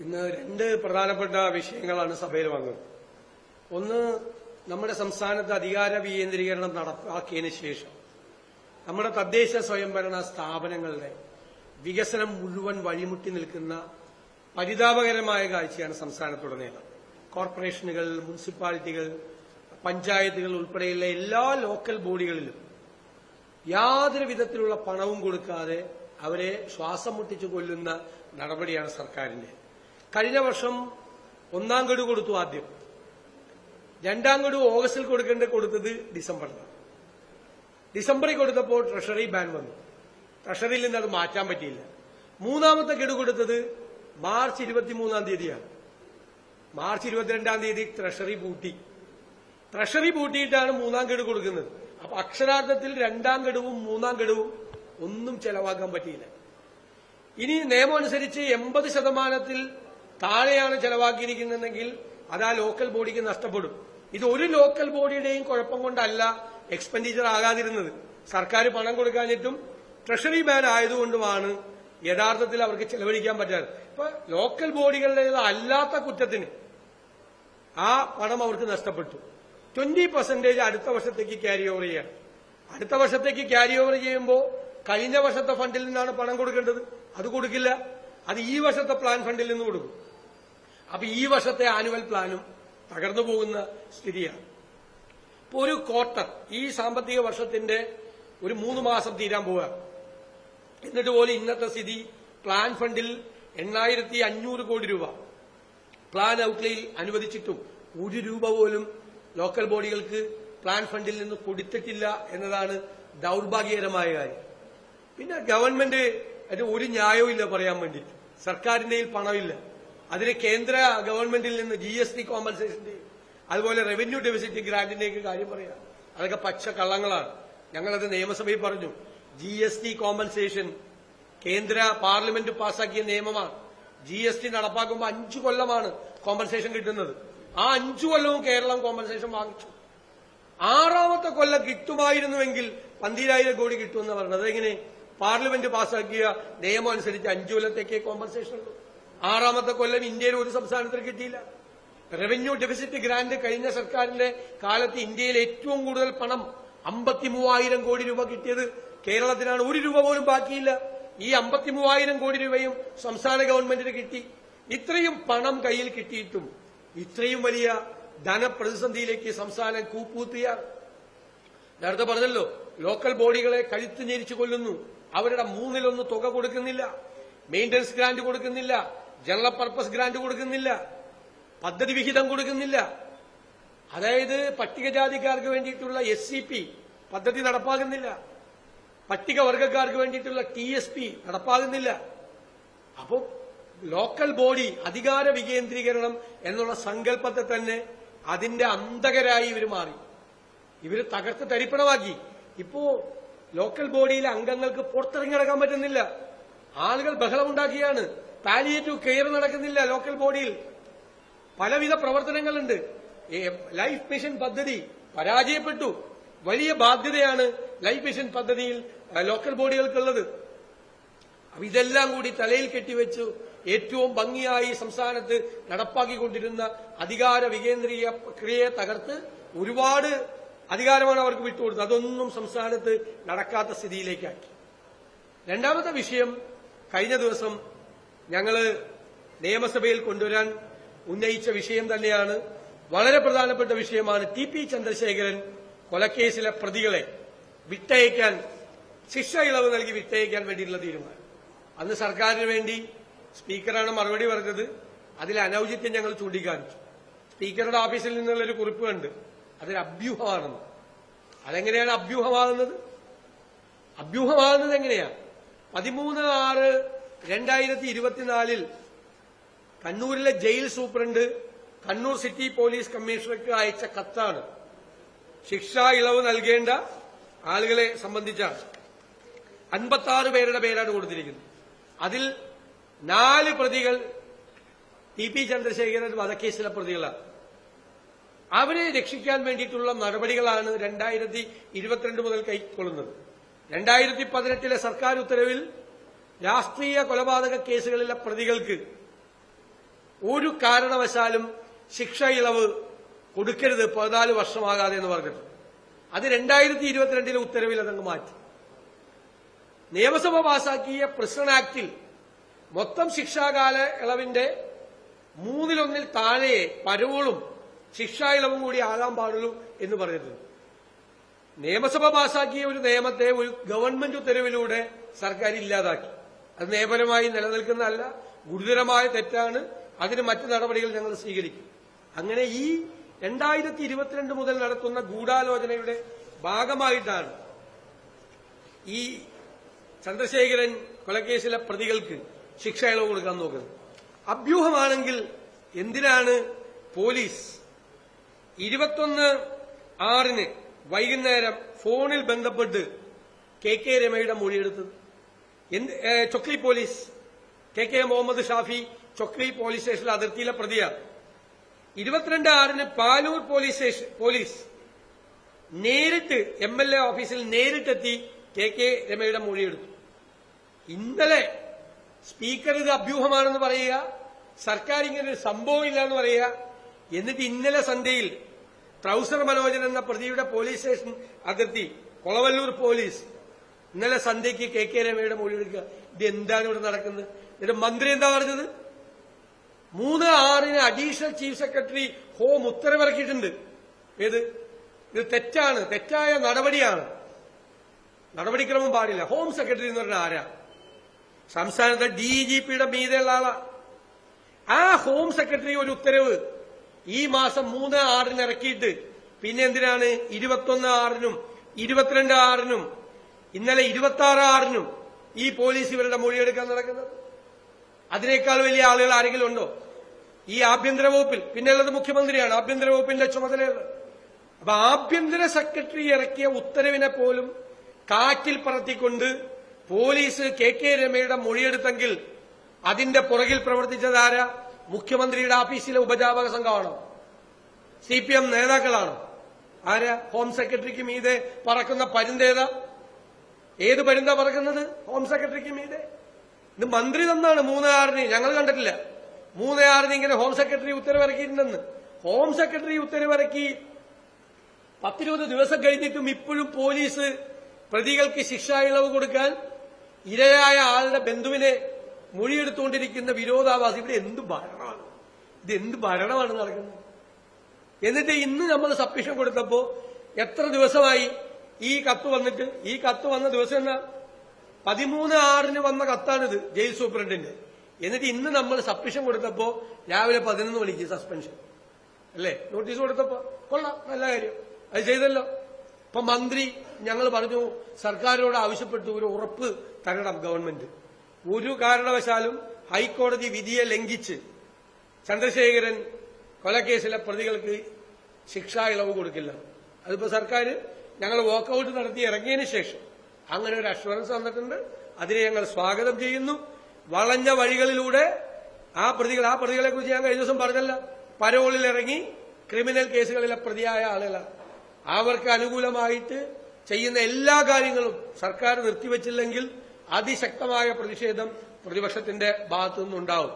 ഇന്ന് രണ്ട് പ്രധാനപ്പെട്ട വിഷയങ്ങളാണ് സഭയിൽ വന്നത്. ഒന്ന്, നമ്മുടെ സംസ്ഥാനത്ത് അധികാര വികേന്ദ്രീകരണം നടപ്പാക്കിയതിനു ശേഷം നമ്മുടെ തദ്ദേശ സ്വയംഭരണ സ്ഥാപനങ്ങളുടെ വികസനം മുഴുവൻ വഴിമുട്ടി നിൽക്കുന്ന പരിതാപകരമായ കാഴ്ചയാണ് സംസ്ഥാനത്തുടനീളം. കോർപ്പറേഷനുകൾ, മുനിസിപ്പാലിറ്റികൾ, പഞ്ചായത്തുകൾ ഉൾപ്പെടെയുള്ള എല്ലാ ലോക്കൽ ബോഡികളിലും യാതൊരു വിധത്തിലുള്ള പണവും കൊടുക്കാതെ അവരെ ശ്വാസം മുട്ടിച്ചു കൊല്ലുന്ന നടപടിയാണ് സർക്കാരിന്റെ. കഴിഞ്ഞ വർഷം ഒന്നാം ഗഡു കൊടുത്തു. ആദ്യം രണ്ടാം ഗഡു ഓഗസ്റ്റിൽ കൊടുത്തത് ഡിസംബറിലാണ്. ഡിസംബറിൽ കൊടുത്തപ്പോൾ ട്രഷറി ബാൻ വന്നു. ട്രഷറിയിൽ നിന്ന് അത് മാറ്റാൻ പറ്റിയില്ല. മൂന്നാമത്തെ ഗഡു കൊടുത്തത് മാർച്ച് 23-ാം തീയതിയാണ്. മാർച്ച് 22-ാം തീയതി ട്രഷറി പൂട്ടി. ട്രഷറി പൂട്ടിയിട്ടാണ് മൂന്നാം ഗഡു കൊടുക്കുന്നത്. അപ്പൊ അക്ഷരാർത്ഥത്തിൽ രണ്ടാം ഗഡുവും മൂന്നാം ഗഡുവും ഒന്നും ചെലവാക്കാൻ പറ്റിയില്ല. ഇനി നിയമം അനുസരിച്ച് 80% താഴെയാണ് ചെലവാക്കിയിരിക്കുന്നതെങ്കിൽ അത് ആ ലോക്കൽ ബോഡിക്ക് നഷ്ടപ്പെടും. ഇത് ഒരു ലോക്കൽ ബോഡിയുടെയും കുഴപ്പം കൊണ്ടല്ല എക്സ്പെൻഡിച്ചർ ആകാതിരുന്നത്. സർക്കാർ പണം കൊടുക്കാഞ്ഞിട്ടും ട്രഷറി ബാൻ ആയതുകൊണ്ടുമാണ് യഥാർത്ഥത്തിൽ അവർക്ക് ചെലവഴിക്കാൻ പറ്റാതെ. ഇപ്പൊ ലോക്കൽ ബോഡികളുടെ അല്ലാത്ത കുറ്റത്തിന് ആ പണം അവർക്ക് നഷ്ടപ്പെട്ടു. 20% അടുത്ത വർഷത്തേക്ക് ക്യാരി ഓവർ ചെയ്യാൻ. അടുത്ത വർഷത്തേക്ക് ക്യാരി ഓവർ ചെയ്യുമ്പോൾ കഴിഞ്ഞ വർഷത്തെ ഫണ്ടിൽ നിന്നാണ് പണം കൊടുക്കേണ്ടത്. അത് കൊടുക്കില്ല. അത് ഈ വർഷത്തെ പ്ലാൻ ഫണ്ടിൽ നിന്ന് കൊടുക്കും. അപ്പൊ ഈ വർഷത്തെ ആനുവൽ പ്ലാനും തകർന്നു പോകുന്ന സ്ഥിതിയാണ്. ഇപ്പൊ ഒരു ക്വാർട്ടർ, ഈ സാമ്പത്തിക വർഷത്തിന്റെ ഒരു 3 മാസം തീരാൻ പോവുക. എന്നിട്ട് പോലും ഇന്നത്തെ സ്ഥിതി പ്ലാൻ ഫണ്ടിൽ 8500 കോടി രൂപ പ്ലാൻ ഔട്ട്ലേയിൽ അനുവദിച്ചിട്ടും 1 രൂപ പോലും ലോക്കൽ ബോഡികൾക്ക് പ്ലാൻ ഫണ്ടിൽ നിന്ന് കൊടുത്തിട്ടില്ല എന്നതാണ് ദൌർഭാഗ്യകരമായ കാര്യം. പിന്നെ ഗവൺമെന്റ് അതിന് ഒരു ന്യായവും ഇല്ല പറയാൻ വേണ്ടിയിട്ട്. സർക്കാരിന്റെ പണമില്ല. അതിന് കേന്ദ്ര ഗവൺമെന്റിൽ നിന്ന് GST കോമ്പൻസേഷന്റെ അതുപോലെ റവന്യൂ ഡെഫിസിറ്റ് ഗ്രാന്റിന്റെയൊക്കെ കാര്യം പറയാം. അതൊക്കെ പച്ച കള്ളങ്ങളാണ്. ഞങ്ങളത് നിയമസഭയിൽ പറഞ്ഞു. GST കോമ്പൻസേഷൻ കേന്ദ്ര പാർലമെന്റ് പാസാക്കിയ നിയമമാണ്. GST നടപ്പാക്കുമ്പോൾ 5 കൊല്ലമാണ് കോമ്പൻസേഷൻ കിട്ടുന്നത്. ആ 5 കൊല്ലവും കേരളം കോമ്പൻസേഷൻ വാങ്ങിച്ചു. 6ാമത്തെ കൊല്ലം കിട്ടുമായിരുന്നുവെങ്കിൽ 12,000 കോടി കിട്ടുമെന്ന് പറഞ്ഞത്. അതെങ്ങനെ? പാർലമെന്റ് പാസാക്കിയ നിയമം അനുസരിച്ച് 5 കൊല്ലത്തേക്കേ കോമ്പൻസേഷൻ ഉള്ളൂ. 6ാമത്തെ കൊല്ലം ഇന്ത്യയിൽ ഒരു സംസ്ഥാനത്തിന് കിട്ടിയില്ല. റവന്യൂ ഡെഫിസിറ്റ് ഗ്രാന്റ് കഴിഞ്ഞ സർക്കാരിന്റെ കാലത്ത് ഇന്ത്യയിൽ ഏറ്റവും കൂടുതൽ പണം 53,000 കോടി രൂപ കിട്ടിയത് കേരളത്തിനാണ്. 1 രൂപ പോലും ബാക്കിയില്ല. ഈ 53,000 കോടി രൂപയും സംസ്ഥാന ഗവൺമെന്റിന് കിട്ടി. ഇത്രയും പണം കയ്യിൽ കിട്ടിയിട്ടും ഇത്രയും വലിയ ധനപ്രതിസന്ധിയിലേക്ക് സംസ്ഥാനം കൂപ്പുകുത്തിയാണ്. നേരത്തെ പറഞ്ഞല്ലോ, ലോക്കൽ ബോഡികളെ കഴുത്ത് ഞെരിച്ചു കൊല്ലുന്നു. അവരുടെ 1/3 തുക കൊടുക്കുന്നില്ല. മെയിന്റനൻസ് ഗ്രാന്റ് കൊടുക്കുന്നില്ല. ജനറൽ പർപ്പസ് ഗ്രാന്റ് കൊടുക്കുന്നില്ല. പദ്ധതി വിഹിതം കൊടുക്കുന്നില്ല. അതായത് പട്ടികജാതിക്കാർക്ക് വേണ്ടിയിട്ടുള്ള SCP പദ്ധതി നടപ്പാകുന്നില്ല. പട്ടികവർഗക്കാർക്ക് വേണ്ടിയിട്ടുള്ള TSP നടപ്പാകുന്നില്ല. അപ്പോൾ ലോക്കൽ ബോഡി അധികാര വികേന്ദ്രീകരണം എന്നുള്ള സങ്കല്പത്തെ തന്നെ അതിന്റെ അന്തകരായി ഇവർ മാറി. ഇവര് തകർത്ത് തരിപ്പണമാക്കി. ഇപ്പോ ലോക്കൽ ബോഡിയിലെ അംഗങ്ങൾക്ക് പുറത്തിറങ്ങി നടക്കാൻ പറ്റുന്നില്ല. ആളുകൾ ബഹളമുണ്ടാക്കിയാണ്. പാലിയേറ്റീവ് കെയർ നടക്കുന്നില്ല ലോക്കൽ ബോഡിയിൽ. പലവിധ പ്രവർത്തനങ്ങളുണ്ട്. ലൈഫ് മിഷൻ പദ്ധതി പരാജയപ്പെട്ടു. വലിയ ബാധ്യതയാണ് ലൈഫ് മിഷൻ പദ്ധതിയിൽ ലോക്കൽ ബോഡികൾക്കുള്ളത്. അപ്പൊ ഇതെല്ലാം കൂടി തലയിൽ കെട്ടിവെച്ചു ഏറ്റവും ഭംഗിയായി സംസ്ഥാനത്ത് നടപ്പാക്കിക്കൊണ്ടിരുന്ന അധികാര വികേന്ദ്രീയ പ്രക്രിയയെ തകർത്ത് ഒരുപാട് അധികാരമാണ് അവർക്ക് വിട്ടുകൊടുത്തത്. അതൊന്നും സംസ്ഥാനത്ത് നടക്കാത്ത സ്ഥിതിയിലേക്കാക്കി. രണ്ടാമത്തെ വിഷയം, കഴിഞ്ഞ ദിവസം ഞങ്ങള് നിയമസഭയിൽ കൊണ്ടുവരാൻ ഉന്നയിച്ച വിഷയം തന്നെയാണ്. വളരെ പ്രധാനപ്പെട്ട വിഷയമാണ്. TP ചന്ദ്രശേഖരൻ കൊലക്കേസിലെ പ്രതികളെ വിട്ടയക്കാൻ, ശിക്ഷ ഇളവ് നൽകി വിട്ടയക്കാൻ വേണ്ടിയിട്ടുള്ള തീരുമാനം. അന്ന് സർക്കാരിന് വേണ്ടി സ്പീക്കറാണ് മറുപടി പറഞ്ഞത്. അതിൽ അനൌചിത്യം ഞങ്ങൾ ചൂണ്ടിക്കാണിച്ചു. സ്പീക്കറുടെ ഓഫീസിൽ നിന്നുള്ളൊരു കുറിപ്പ് കണ്ട് അതൊരു അഭ്യൂഹമാണെന്ന്. അതെങ്ങനെയാണ് അഭ്യൂഹമാകുന്നത്? അഭ്യൂഹമാകുന്നത് എങ്ങനെയാണ്? 13/6/2024 കണ്ണൂരിലെ jail superintendent Kannur city police കമ്മീഷണർക്ക് അയച്ച കത്താണ്. ശിക്ഷാ ഇളവ് നൽകേണ്ട ആളുകളെ സംബന്ധിച്ചാണ്. 56 പേരുടെ പേരാണ് കൊടുത്തിരിക്കുന്നത്. അതിൽ 4 പ്രതികൾ TP ചന്ദ്രശേഖരൻ വധക്കേസിലെ പ്രതികളാണ്. അവരെ രക്ഷിക്കാൻ വേണ്ടിയിട്ടുള്ള നടപടികളാണ് 2022 മുതൽ കൈക്കൊള്ളുന്നത്. 2018 സർക്കാർ ഉത്തരവിൽ രാഷ്ട്രീയ കൊലപാതക കേസുകളിലെ പ്രതികൾക്ക് ഒരു കാരണവശാലും ശിക്ഷ ഇളവ് കൊടുക്കരുത് 14 വർഷമാകാതെ എന്ന് പറഞ്ഞിട്ട് അത് 2022 ഉത്തരവിൽ അതങ്ങ് മാറ്റി. നിയമസഭ പാസാക്കിയ പ്രിസൺ ആക്ടിൽ മൊത്തം ശിക്ഷാകാല ഇളവിന്റെ 1/3 താഴെ പരോളും ശിക്ഷാ ഇളവും കൂടി ആകാൻ പാടുള്ളൂ എന്ന് പറഞ്ഞിട്ടുണ്ട്. നിയമസഭ പാസാക്കിയ ഒരു നിയമത്തെ ഒരു ഗവൺമെന്റ് ഉത്തരവിലൂടെ സർക്കാർ ഇല്ലാതാക്കി. അത് നിയമപരമായി നിലനിൽക്കുന്നതല്ല, ഗുരുതരമായ തെറ്റാണ്. അതിന് മറ്റു നടപടികൾ ഞങ്ങൾ സ്വീകരിക്കും. അങ്ങനെ ഈ 2022 മുതൽ നടത്തുന്ന ഗൂഢാലോചനയുടെ ഭാഗമായിട്ടാണ് ഈ ചന്ദ്രശേഖരൻ കൊലക്കേസിലെ പ്രതികൾക്ക് ശിക്ഷ ഇളവ് കൊടുക്കാൻ നോക്കുന്നത്. അഭ്യൂഹമാണെങ്കിൽ എന്തിനാണ് പോലീസ് 21/6 വൈകുന്നേരം ഫോണിൽ ബന്ധപ്പെട്ട് കെ രമയുടെ മൊഴിയെടുത്തത്? Chokli police, K Muhammad Shafi Chokli police സ്റ്റേഷനിലെ അതിർത്തിയിലെ പ്രതിയാണ്. 22/6 പാലൂർ പോലീസ് നേരിട്ട് MLA ഓഫീസിൽ നേരിട്ടെത്തി കെ രമയുടെ മൊഴിയെടുത്തു. ഇന്നലെ സ്പീക്കർ ഇത് അഭ്യൂഹമാണെന്ന് പറയുക, സർക്കാർ ഇങ്ങനെ ഒരു സംഭവമില്ല എന്ന് പറയുക, എന്നിട്ട് ഇന്നലെ സന്ധ്യയിൽ ട്രൌസർ മനോജൻ എന്ന പ്രതിയുടെ പോലീസ് സ്റ്റേഷൻ അതിർത്തി കൊളവല്ലൂർ പോലീസ് ഇന്നലെ സന്ധ്യയ്ക്ക് കെ രമയുടെ മൊഴിയെടുക്കുക. ഇത് എന്താണ് ഇവിടെ നടക്കുന്നത്? എന്നിട്ട് മന്ത്രി എന്താ പറഞ്ഞത്? 3/6 അഡീഷണൽ ചീഫ് സെക്രട്ടറി ഹോം ഉത്തരവിറക്കിയിട്ടുണ്ട്. ഇത് തെറ്റാണ്, തെറ്റായ നടപടിയാണ്, നടപടിക്രമം പാടില്ല. ഹോം സെക്രട്ടറി എന്ന് പറഞ്ഞാൽ ആരാ? സംസ്ഥാനത്തെ DGPയുടെ മീതെയുള്ള ആളാ. ആ ഹോം സെക്രട്ടറി ഒരു ഉത്തരവ് ഈ മാസം 3/6 ഇറക്കിയിട്ട് പിന്നെ എന്തിനാണ് 21/6 22/6 ഇന്നലെ 26/6 ഈ പോലീസ് ഇവരുടെ മൊഴിയെടുക്കാൻ നടക്കുന്നത്? അതിനേക്കാൾ വലിയ ആളുകൾ ആരെങ്കിലും ഉണ്ടോ ഈ ആഭ്യന്തര വകുപ്പിൽ? പിന്നെയുള്ളത് മുഖ്യമന്ത്രിയാണ്, ആഭ്യന്തര വകുപ്പിന്റെ ചുമതലയുള്ളത്. അപ്പൊ ആഭ്യന്തര സെക്രട്ടറി ഇറക്കിയ ഉത്തരവിനെ പോലും കാറ്റിൽ പറത്തിക്കൊണ്ട് പോലീസ് കെ രമയുടെ മൊഴിയെടുത്തെങ്കിൽ അതിന്റെ പുറകിൽ പ്രവർത്തിച്ചതാരാ? മുഖ്യമന്ത്രിയുടെ ഓഫീസിലെ ഉപജാപക സംഘമാണോ? CPM നേതാക്കളാണോ? ആരാ? ഹോം സെക്രട്ടറിക്ക് മീതെ പറക്കുന്ന പരുന്തേതാ? ഏത് പരുന്താ പറക്കുന്നത് ഹോം സെക്രട്ടറിക്ക് മീതെ? ഇത് മന്ത്രി തന്നാണ് 3/6 ഞങ്ങൾ കണ്ടിട്ടില്ല. 3/6 ഇങ്ങനെ ഹോം സെക്രട്ടറി ഉത്തരവിറക്കിയിട്ടുണ്ടെന്ന്. ഹോം സെക്രട്ടറി ഉത്തരവിറക്കി 10-20 ദിവസം കഴിഞ്ഞിട്ടും ഇപ്പോഴും പോലീസ് പ്രതികൾക്ക് ശിക്ഷാ ഇളവ് കൊടുക്കാൻ ഇരയായ ആളുടെ ബന്ധുവിനെ മൊഴിയെടുത്തുകൊണ്ടിരിക്കുന്ന വിരോധാഭാസം. ഇവിടെ എന്ത് ഭരണമാണ്? ഇത് എന്ത് ഭരണമാണ് നടക്കുന്നത്? എന്നിട്ട് ഇന്ന് നമ്മൾ സബ്മിഷൻ കൊടുത്തപ്പോ എത്ര ദിവസമായി ഈ കത്ത് വന്നിട്ട്? ഈ കത്ത് വന്ന ദിവസം എന്നാ 13/6 വന്ന കത്താണിത് ജയിൽ സൂപ്രണ്ടിന്റെ. എന്നിട്ട് ഇന്ന് നമ്മൾ സബ്മിഷൻ കൊടുത്തപ്പോ രാവിലെ 11 മണിക്ക് സസ്പെൻഷൻ അല്ലേ? നോട്ടീസ് കൊടുത്തപ്പോ കൊള്ളാം, നല്ല കാര്യം, അത് ചെയ്തല്ലോ. ഇപ്പൊ മന്ത്രി ഞങ്ങൾ പറഞ്ഞു സർക്കാരിനോട് ആവശ്യപ്പെട്ടു ഒരു ഉറപ്പ് തരണം ഗവൺമെന്റ്. ഒരു കാരണവശാലും ഹൈക്കോടതി വിധിയെ ലംഘിച്ച് ചന്ദ്രശേഖരൻ കൊലക്കേസിലെ പ്രതികൾക്ക് ശിക്ഷാ ഇളവ് കൊടുക്കില്ല. അതിപ്പോ സർക്കാർ ഞങ്ങൾ വാക്കൌട്ട് നടത്തി ഇറങ്ങിയതിന് ശേഷം അങ്ങനെ ഒരു അഷ്വറൻസ് വന്നിട്ടുണ്ട്. അതിനെ ഞങ്ങൾ സ്വാഗതം ചെയ്യുന്നു. വളഞ്ഞ വഴികളിലൂടെ ആ പ്രതികളെ കുറിച്ച് ഞാൻ കഴിഞ്ഞ ദിവസം പറഞ്ഞല്ല, പരോളിൽ ഇറങ്ങി ക്രിമിനൽ കേസുകളിലെ പ്രതിയായ ആളുകളാണ്. അവർക്ക് അനുകൂലമായിട്ട് ചെയ്യുന്ന എല്ലാ കാര്യങ്ങളും സർക്കാർ നിർത്തിവച്ചില്ലെങ്കിൽ അതിശക്തമായ പ്രതിഷേധം പ്രതിപക്ഷത്തിന്റെ ഭാഗത്തുനിന്നുണ്ടാവും.